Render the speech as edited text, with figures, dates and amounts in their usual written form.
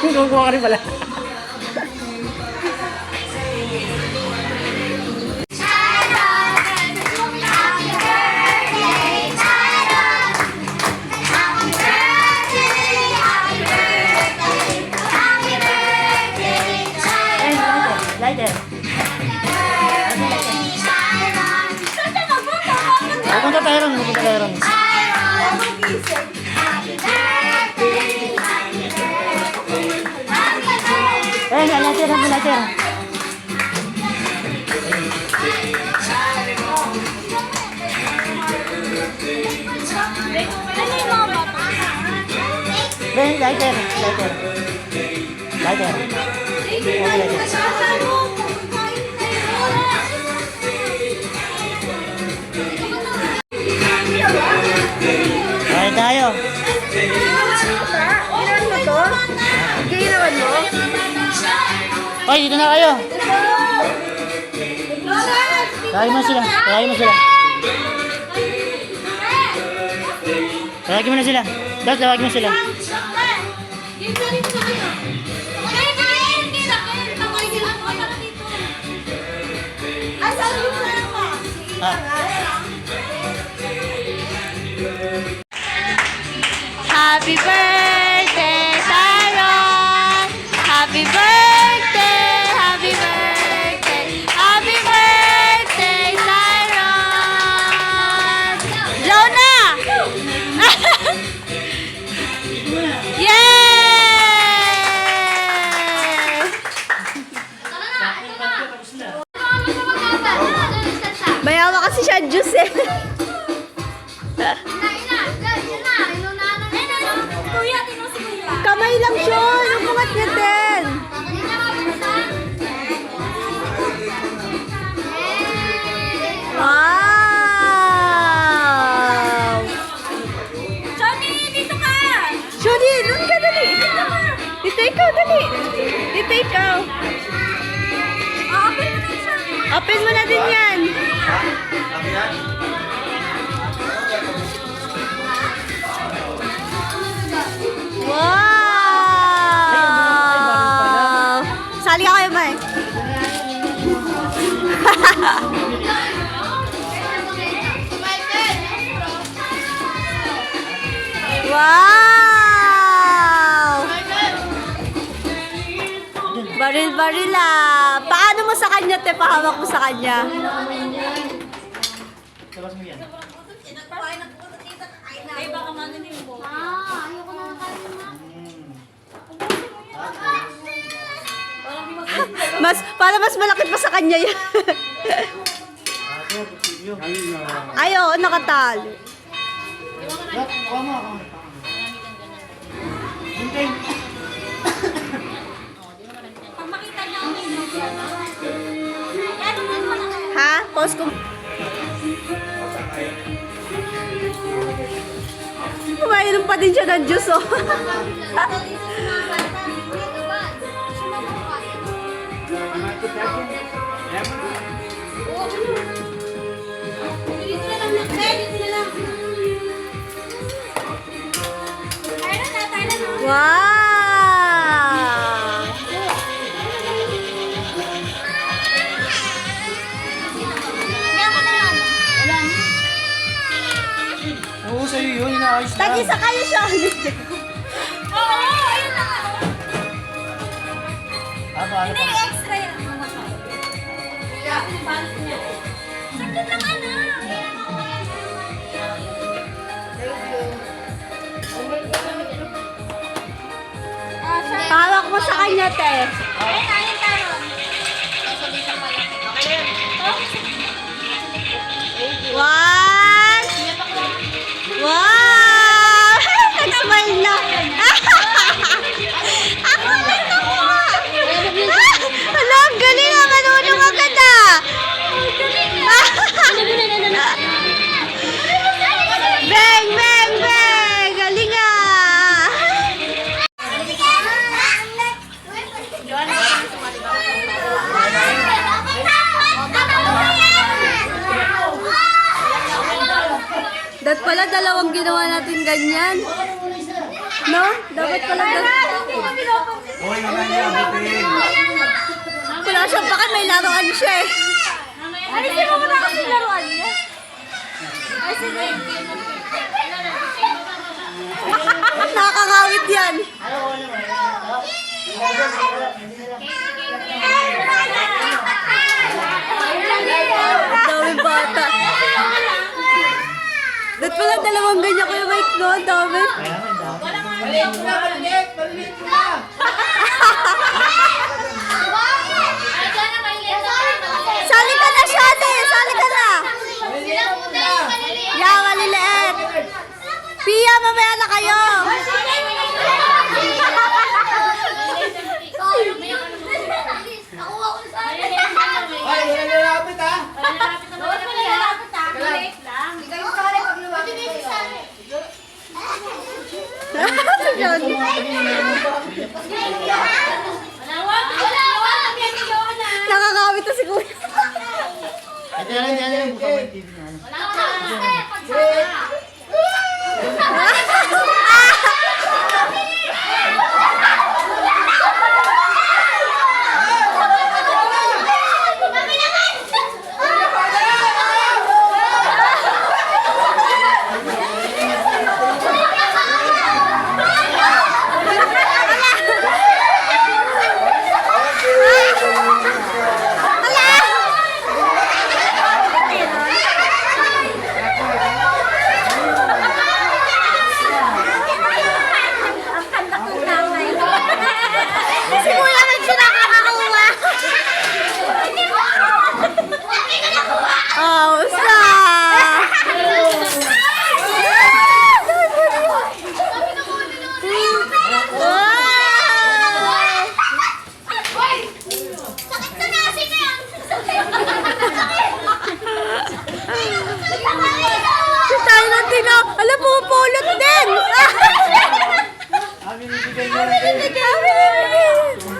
Kukuha ka rin pala. Lighter. Pupunta tayo ron, pupunta tayo ron. Lighter. Ay, tayo. Ginawan mo to? Ginawan mo? Ay, dito na kayo. Tawagin mo sila. Tawagin mo sila. Happy birthday, Sharon! Happy birthday! Happy birthday! Happy birthday, Sharon! Blow na! Yay! Mayawa kasi siya juice eh. Kamay lang siya. Yung kumat niya din. Wow! Shoni, dito ka! Shoni, doon ka dali. Dito ikaw, dali. Dito ikaw. Open mo na din yan. Wow! Sali ka kayo, May. Wow! Baril-baril ah. Paano mo sa kanya, te? Pahawak mo sa kanya. Labas mo yan. Ay, baka manunin mo. Ayoko na nakain mo. Mas malaki pa sa kanya yan. Ay, oo, nakatalo. Ha? Pause ko. Kumain pa din siya ng juice, oh. Wow! Oo, sa'yo yun. Inaayos na. Tag-isa kayo siya. Oo, ayun na. Hindi, extra yan. Sakit lang, anak. Tawag mo sa kanya, te. Ayun, ayun, taron. One. Wow! Nag-smile na. Ako lang nakuha. Hala, ang galing ah. Manunong agad ah. Bang, bang, bang. No? Dapat pala Hoy, wala niya, abutin. wala siyang bakit may laruan siya eh. Alisin mo muna kasi laruan niya. Ay, sige. Nakakangawit yan. Dami bata. Dapat pala dalawang ganyan ko yung mic, no? Ang dami. Sali ka na, Shadi! Sali ka na! Yeah, maliliit. Pia, mamaya na kayo. Ay, wala nilapit ha. Nakakawit na si Kuya. Ito na lang, yan yung buka mo yung TV na. Si Kuya rin siya nakakakuha. Oh, si tayo ng tina. Alam mo, pulot din. Binibigyan niya.